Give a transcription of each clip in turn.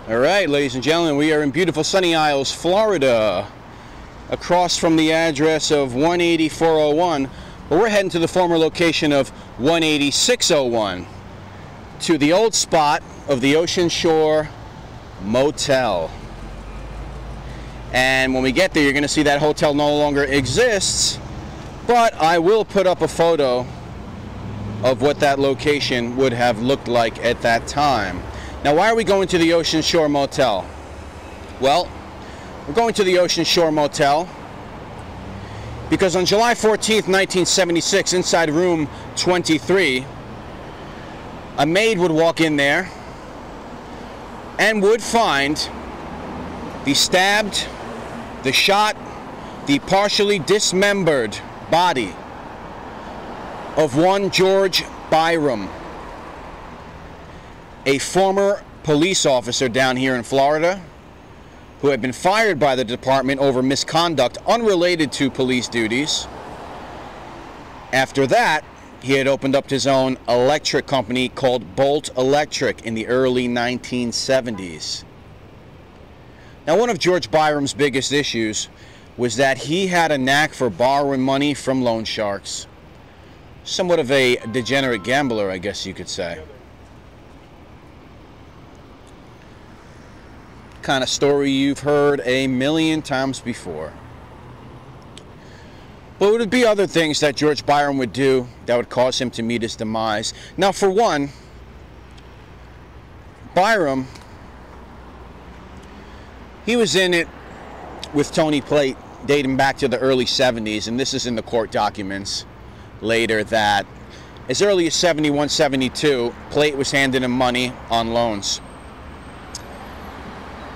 All right, ladies and gentlemen, we are in beautiful Sunny Isles, Florida, across from the address of 18401, but we're heading to the former location of 18601, to the old spot of the Ocean Shore Motel. And when we get there, you're going to see that hotel no longer exists, but I will put up a photo of what that location would have looked like at that time. Now, why are we going to the Ocean Shore Motel? Well, we're going to the Ocean Shore Motel because on July 14th, 1976, inside room 23, a maid would walk in there and would find the stabbed, the shot, the partially dismembered body of one George Byrum, a former police officer down here in Florida who had been fired by the department over misconduct unrelated to police duties. After that, he had opened up his own electric company called Bolt Electric in the early 1970s. Now, one of George Byrum's biggest issues was that he had a knack for borrowing money from loan sharks. Somewhat of a degenerate gambler, I guess you could say. Kind of story you've heard a million times before. But it would be other things that George Byrum would do that would cause him to meet his demise. Now, for one, Byrum, he was in it with Tony Plate dating back to the early 70s, and this is in the court documents later, that as early as 71, 72, Plate was handing him money on loans.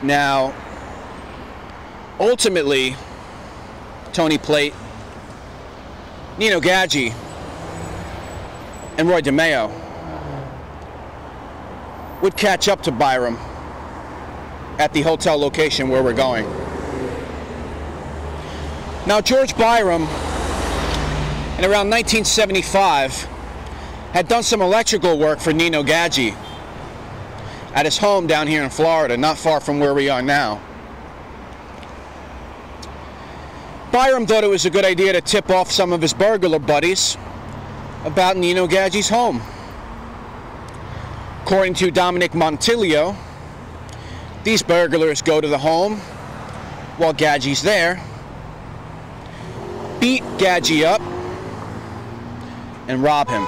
Now, ultimately, Tony Plate, Nino Gaggi, and Roy DeMeo would catch up to Byrum at the hotel location where we're going. Now, George Byrum, in around 1975, had done some electrical work for Nino Gaggi at his home down here in Florida, not far from where we are now. Byrum thought it was a good idea to tip off some of his burglar buddies about Nino Gaggi's home. According to Dominic Montilio, these burglars go to the home while Gaggi's there, beat Gaggi up, and rob him.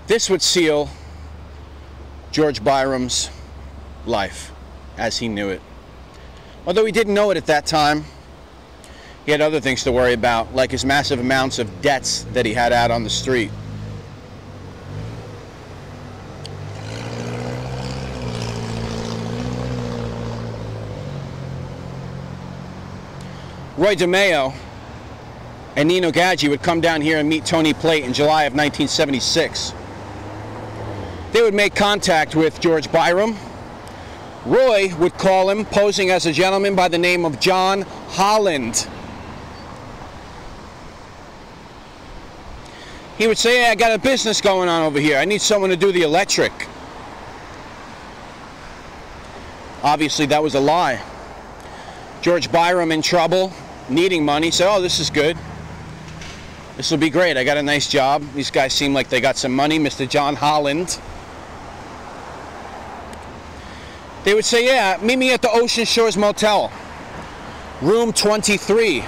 This would seal George Byrum's life as he knew it. Although he didn't know it at that time, he had other things to worry about, like his massive amounts of debts that he had out on the street. Roy DeMeo and Nino Gaggi would come down here and meet Tony Plate in July of 1976. They would make contact with George Byrum. Roy would call him, posing as a gentleman by the name of John Holland. He would say, "Hey, I got a business going on over here. I need someone to do the electric." Obviously, that was a lie. George Byrum, in trouble, needing money, said, "Oh, this is good. This will be great. I got a nice job. These guys seem like they got some money, Mr. John Holland." They would say, "Yeah, meet me at the Ocean Shores Motel, room 23,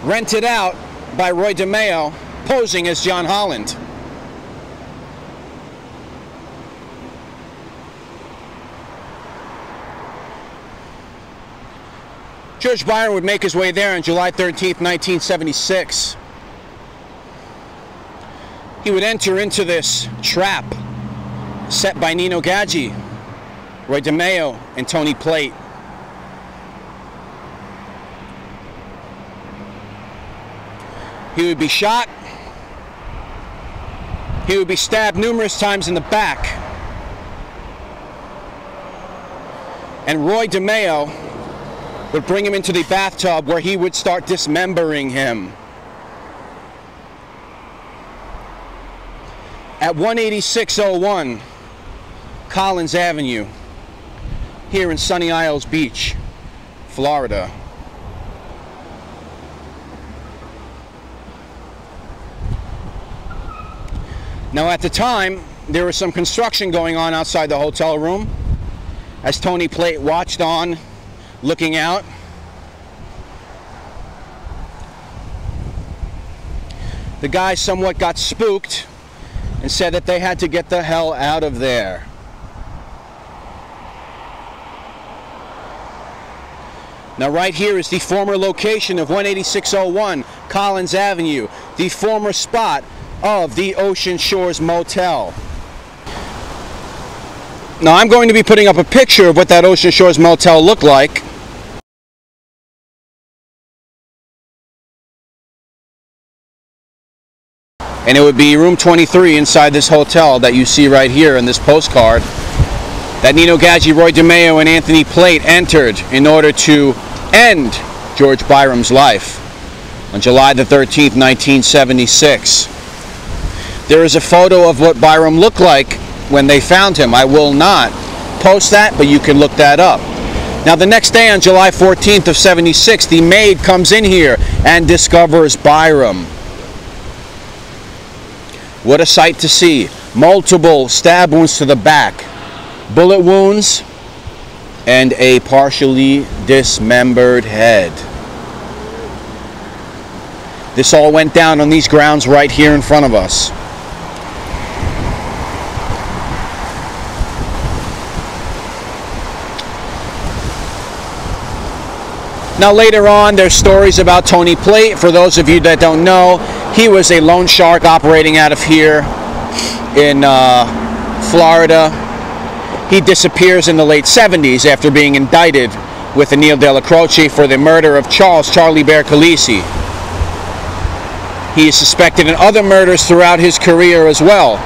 rented out by Roy DeMeo, posing as John Holland." George Byrum would make his way there on July 13th, 1976. He would enter into this trap set by Nino Gaggi, Roy DeMeo, and Tony Plate. He would be shot. He would be stabbed numerous times in the back. And Roy DeMeo would bring him into the bathtub where he would start dismembering him. at 18601 Collins Avenue here in Sunny Isles Beach, Florida. Now at the time, there was some construction going on outside the hotel room as Tony Plate watched on, looking out. The guys somewhat got spooked and said that they had to get the hell out of there. Now right here is the former location of 18601 Collins Avenue, the former spot of the Ocean Shores Motel. Now I'm going to be putting up a picture of what that Ocean Shores Motel looked like. And it would be room 23 inside this hotel that you see right here in this postcard that Nino Gaggi, Roy DeMeo, and Anthony Plate entered in order to end George Byrum's life on July the 13th, 1976. There is a photo of what Byrum looked like when they found him. I will not post that, but you can look that up. Now the next day on July 14th of 76, the maid comes in here and discovers Byrum. What a sight to see. Multiple stab wounds to the back, bullet wounds, and a partially dismembered head. This all went down on these grounds right here in front of us. Now later on, there's stories about Tony Plate. For those of you that don't know, he was a loan shark operating out of here in Florida. He disappears in the late 70s after being indicted with Anil de la Croce for the murder of Charlie Bear Calisi. He is suspected in other murders throughout his career as well.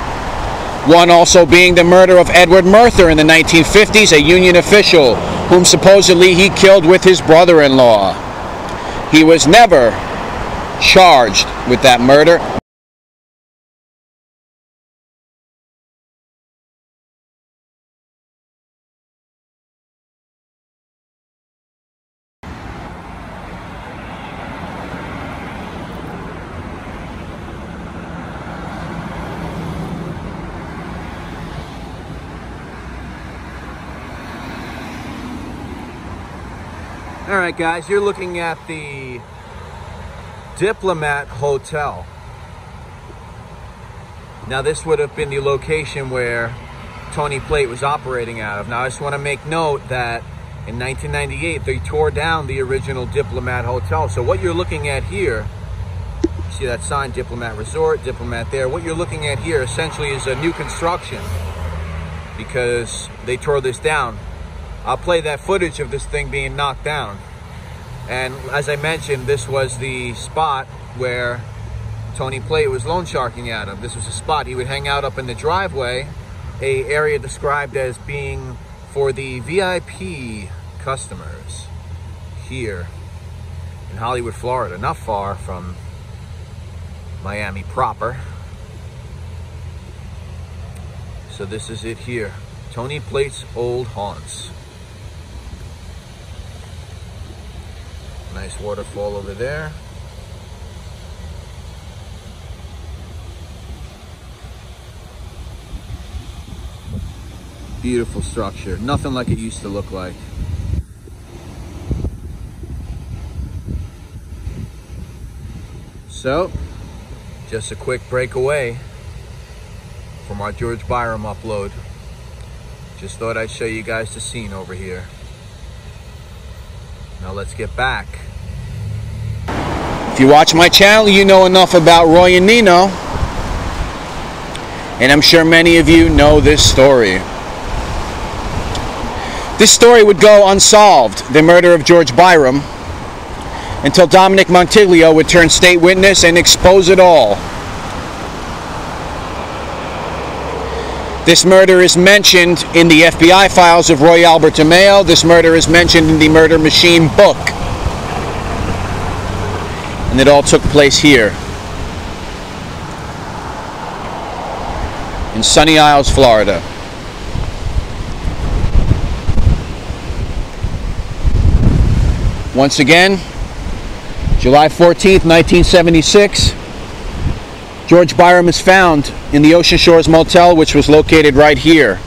One also being the murder of Edward Merther in the 1950s, a Union official whom supposedly he killed with his brother-in-law. He was never charged with that murder. Alright guys, you're looking at the Diplomat Hotel. Now this would have been the location where Tony Plate was operating out of. Now I just want to make note that in 1998 they tore down the original Diplomat Hotel. So what you're looking at here, you see that sign, Diplomat Resort, Diplomat there. What you're looking at here essentially is a new construction because they tore this down. I'll play that footage of this thing being knocked down. And as I mentioned, this was the spot where Tony Plate was loan sharking out of. This was a spot he would hang out up in the driveway, an area described as being for the VIP customers here in Hollywood, Florida, not far from Miami proper. So this is it here, Tony Plate's old haunts. Nice waterfall over there. Beautiful structure. Nothing like it used to look like. So, just a quick break away from our George Byrum upload. Just thought I'd show you guys the scene over here. Now let's get back. If you watch my channel, you know enough about Roy and Nino. And I'm sure many of you know this story. This story would go unsolved, the murder of George Byrum, until Dominic Montiglio would turn state witness and expose it all. This murder is mentioned in the FBI files of Roy Albert DeMeo. This murder is mentioned in the Murder Machine book. And it all took place here. in Sunny Isles, Florida. Once again, July 14th, 1976, George Byrum is found in the Ocean Shores Motel, which was located right here.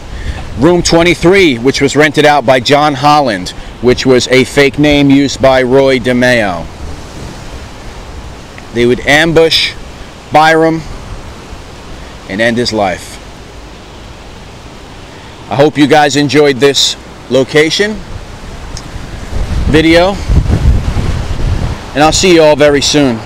Room 23, which was rented out by John Holland, which was a fake name used by Roy DeMeo. They would ambush Byrum and end his life. I hope you guys enjoyed this location video, and I'll see you all very soon.